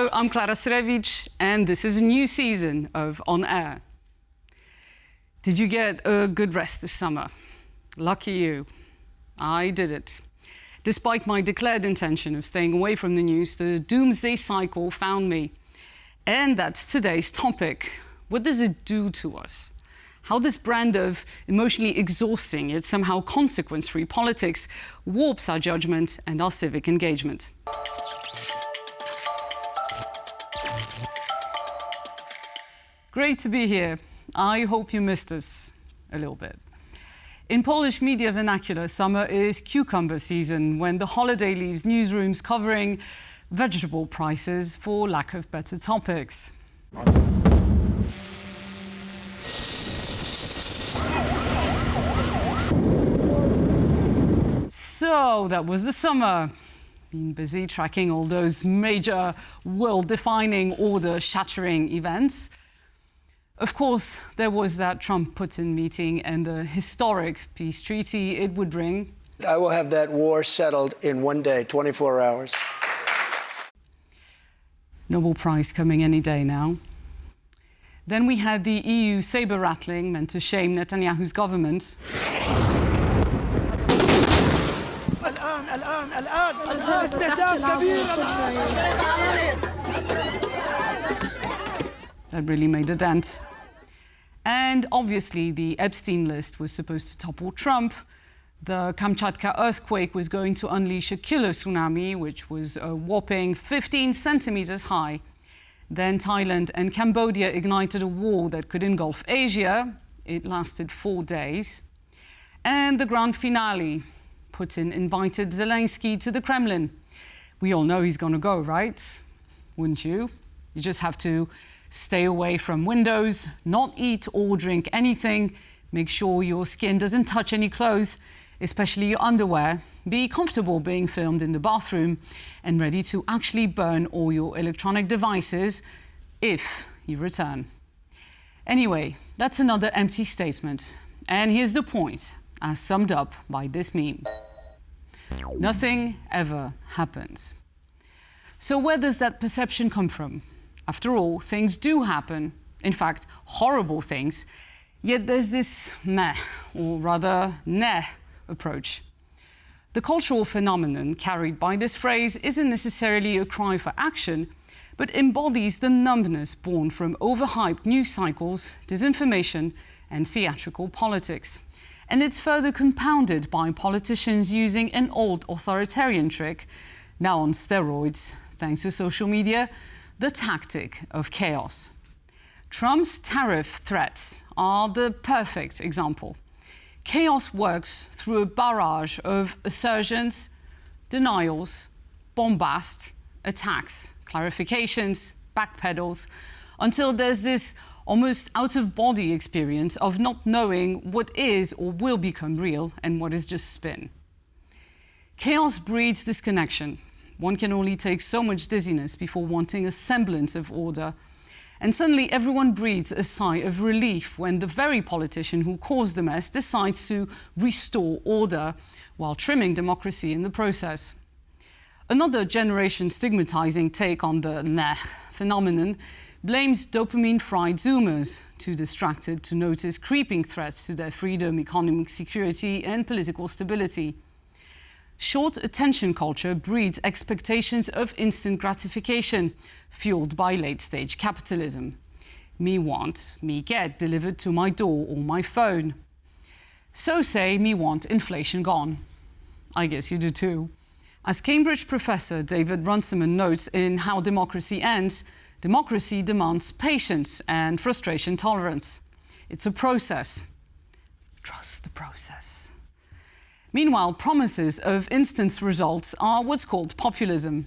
Hello, I'm Klara Syrewicz, and this is a new season of On Air. Did you get a good rest this summer? Lucky you. I did it. Despite my declared intention of staying away from the news, the doomsday cycle found me. And that's today's topic. What does it do to us? How this brand of emotionally exhausting yet somehow consequence-free politics warps our judgment and our civic engagement. Great to be here. I hope you missed us a little bit. In Polish media vernacular, summer is cucumber season, when the holiday leaves newsrooms covering vegetable prices for lack of better topics. So that was the summer. Been busy tracking all those major world-defining, order-shattering events. Of course, there was that Trump-Putin meeting and the historic peace treaty it would bring. I will have that war settled in one day, 24 hours. Nobel Prize coming any day now. Then we had the EU saber-rattling meant to shame Netanyahu's government. That really made a dent. And obviously the Epstein list was supposed to topple Trump. The Kamchatka earthquake was going to unleash a killer tsunami, which was a whopping 15 centimeters high. Then Thailand and Cambodia ignited a war that could engulf Asia. It lasted 4 days. And the grand finale. Putin invited Zelensky to the Kremlin. We all know he's going to go, right? Wouldn't you? You just have to stay away from windows, not eat or drink anything, make sure your skin doesn't touch any clothes, especially your underwear, be comfortable being filmed in the bathroom, and ready to actually burn all your electronic devices if you return. Anyway, that's another empty statement. And here's the point, as summed up by this meme. Nothing ever happens. So where does that perception come from? After all, things do happen, in fact, horrible things, yet there's this meh, or rather neh, approach. The cultural phenomenon carried by this phrase isn't necessarily a cry for action, but embodies the numbness born from overhyped news cycles, disinformation, and theatrical politics. And it's further compounded by politicians using an old authoritarian trick, now on steroids, thanks to social media, the tactic of chaos. Trump's tariff threats are the perfect example. Chaos works through a barrage of assertions, denials, bombast, attacks, clarifications, backpedals, until there's this almost out-of-body experience of not knowing what is or will become real and what is just spin. Chaos breeds disconnection. One can only take so much dizziness before wanting a semblance of order. And suddenly everyone breathes a sigh of relief when the very politician who caused the mess decides to restore order while trimming democracy in the process. Another generation stigmatizing take on the meh phenomenon blames dopamine-fried Zoomers, too distracted to notice creeping threats to their freedom, economic security, and political stability. Short attention culture breeds expectations of instant gratification, fueled by late-stage capitalism. Me want, me get delivered to my door or my phone. So say me want inflation gone. I guess you do too. As Cambridge professor David Runciman notes in How Democracy Ends, democracy demands patience and frustration tolerance. It's a process. Trust the process. Meanwhile, promises of instant results are what's called populism.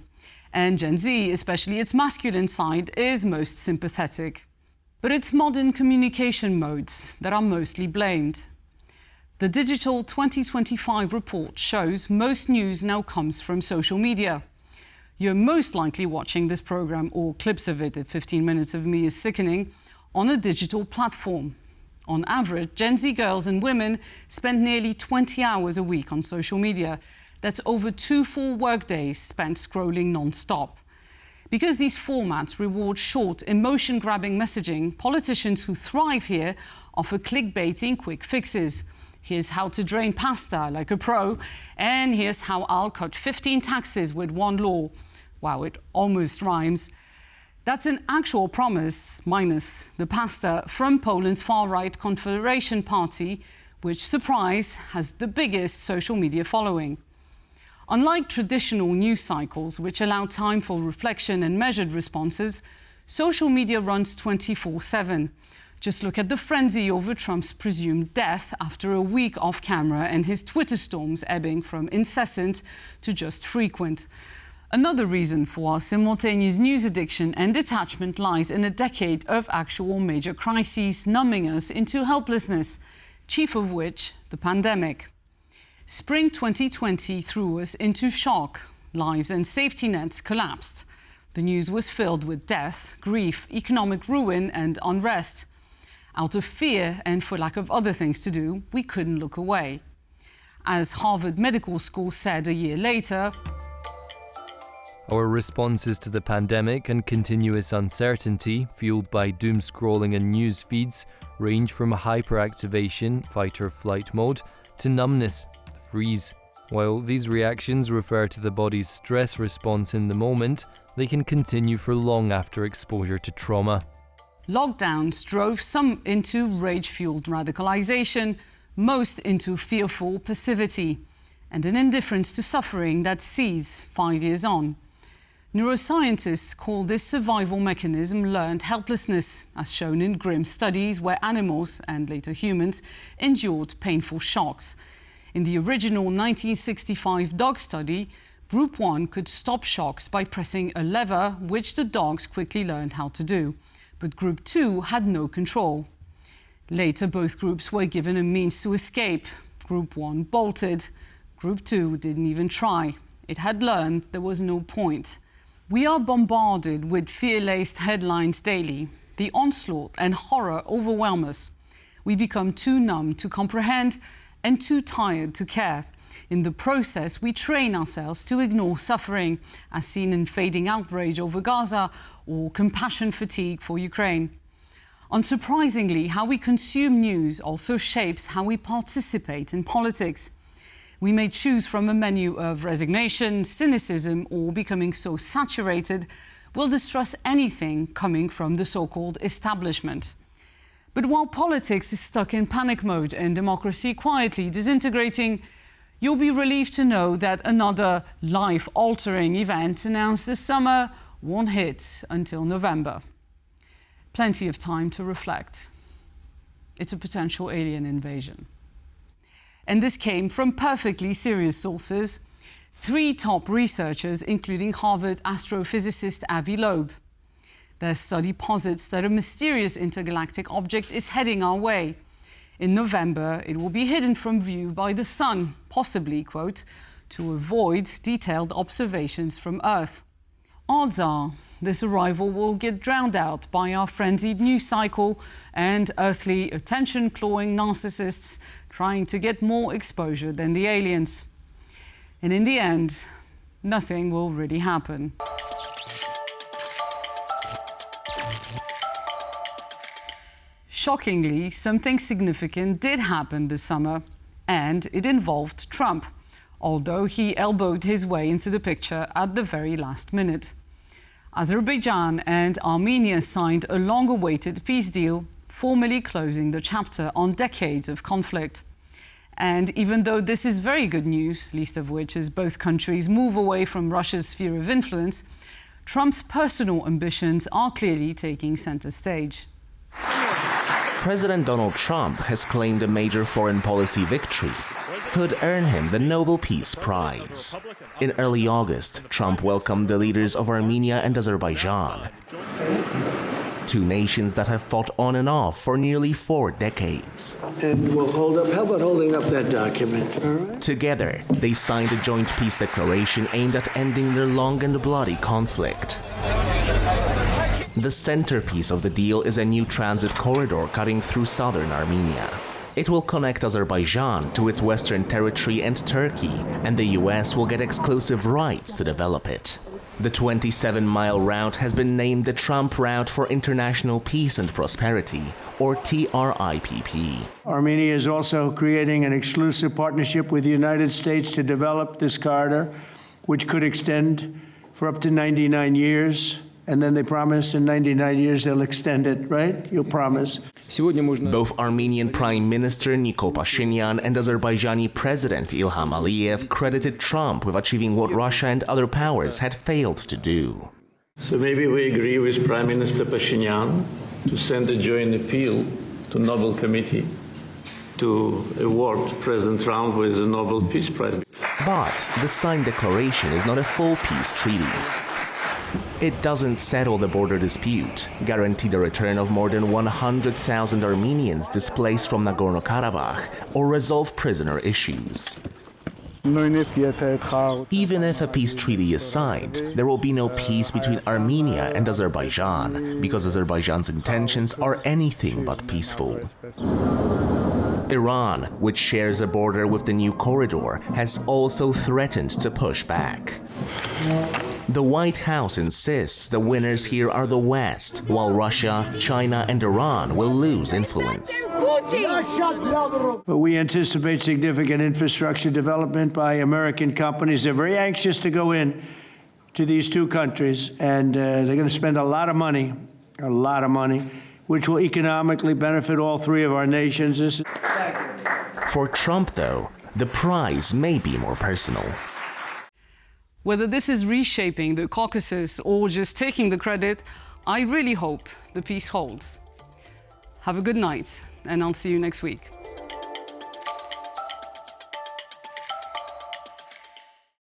And Gen Z, especially its masculine side, is most sympathetic. But it's modern communication modes that are mostly blamed. The Digital 2025 report shows most news now comes from social media. You're most likely watching this program, or clips of it if 15 minutes of me is sickening, on a digital platform. On average, Gen Z girls and women spend nearly 20 hours a week on social media. That's over 2 full workdays spent scrolling non-stop. Because these formats reward short, emotion-grabbing messaging, politicians who thrive here offer clickbaiting quick fixes. Here's how to drain pasta like a pro, and here's how I'll cut 15 taxes with one law. Wow, it almost rhymes. That's an actual promise, minus the pasta, from Poland's far-right Confederation Party, which, surprise, has the biggest social media following. Unlike traditional news cycles, which allow time for reflection and measured responses, social media runs 24/7. Just look at the frenzy over Trump's presumed death after a week off camera and his Twitter storms ebbing from incessant to just frequent. Another reason for our simultaneous news addiction and detachment lies in a decade of actual major crises numbing us into helplessness, chief of which the pandemic. Spring 2020 threw us into shock. Lives and safety nets collapsed. The news was filled with death, grief, economic ruin and unrest. Out of fear and for lack of other things to do, we couldn't look away. As Harvard Medical School said a year later, our responses to the pandemic and continuous uncertainty, fueled by doom scrolling and news feeds, range from hyperactivation, fight or flight mode, to numbness, freeze. While these reactions refer to the body's stress response in the moment, they can continue for long after exposure to trauma. Lockdowns drove some into rage-fueled radicalization, most into fearful passivity, and an indifference to suffering that sees 5 years on. Neuroscientists call this survival mechanism learned helplessness, as shown in grim studies where animals, and later humans, endured painful shocks. In the original 1965 dog study, Group 1 could stop shocks by pressing a lever, which the dogs quickly learned how to do. But Group 2 had no control. Later, both groups were given a means to escape. Group 1 bolted. Group 2 didn't even try. It had learned there was no point. We are bombarded with fear-laced headlines daily. The onslaught and horror overwhelm us. We become too numb to comprehend and too tired to care. In the process, we train ourselves to ignore suffering, as seen in fading outrage over Gaza or compassion fatigue for Ukraine. Unsurprisingly, how we consume news also shapes how we participate in politics. We may choose from a menu of resignation, cynicism, or becoming so saturated we'll distrust anything coming from the so-called establishment. But while politics is stuck in panic mode and democracy quietly disintegrating, you'll be relieved to know that another life-altering event announced this summer won't hit until November. Plenty of time to reflect. It's a potential alien invasion. And this came from perfectly serious sources. 3 top researchers, including Harvard astrophysicist Avi Loeb. Their study posits that a mysterious intergalactic object is heading our way. In November, it will be hidden from view by the sun, possibly, quote, to avoid detailed observations from Earth. Odds are this arrival will get drowned out by our frenzied news cycle and earthly attention-clawing narcissists trying to get more exposure than the aliens. And in the end, nothing will really happen. Shockingly, something significant did happen this summer, and it involved Trump, although he elbowed his way into the picture at the very last minute. Azerbaijan and Armenia signed a long-awaited peace deal, formally closing the chapter on decades of conflict. And even though this is very good news, least of which is both countries move away from Russia's sphere of influence, Trump's personal ambitions are clearly taking center stage. President Donald Trump has claimed a major foreign policy victory could earn him the Nobel Peace Prize. In early August, Trump welcomed the leaders of Armenia and Azerbaijan, 2 nations that have fought on and off for nearly 4 decades. And we'll hold up, how about holding up that document, all right? Together, they signed a joint peace declaration aimed at ending their long and bloody conflict. The centerpiece of the deal is a new transit corridor cutting through southern Armenia. It will connect Azerbaijan to its western territory and Turkey, and the US will get exclusive rights to develop it. The 27-mile route has been named the Trump Route for International Peace and Prosperity, or TRIPP. Armenia is also creating an exclusive partnership with the United States to develop this corridor, which could extend for up to 99 years. And then they promise in 99 years they'll extend it, right? You'll promise. Both Armenian Prime Minister Nikol Pashinyan and Azerbaijani President Ilham Aliyev credited Trump with achieving what Russia and other powers had failed to do. So maybe we agree with Prime Minister Pashinyan to send a joint appeal to Nobel Committee to award President Trump with the Nobel Peace Prize. But the signed declaration is not a full peace treaty. It doesn't settle the border dispute, guarantee the return of more than 100,000 Armenians displaced from Nagorno-Karabakh, or resolve prisoner issues. Even if a peace treaty is signed, there will be no peace between Armenia and Azerbaijan, because Azerbaijan's intentions are anything but peaceful. Iran, which shares a border with the new corridor, has also threatened to push back. The White House insists the winners here are the West, while Russia, China, and Iran will lose influence. But we anticipate significant infrastructure development by American companies. They're very anxious to go in to these two countries, and they're going to spend a lot of money, which will economically benefit all three of our nations. For Trump, though, the prize may be more personal. Whether this is reshaping the Caucasus or just taking the credit, I really hope the peace holds. Have a good night, and I'll see you next week.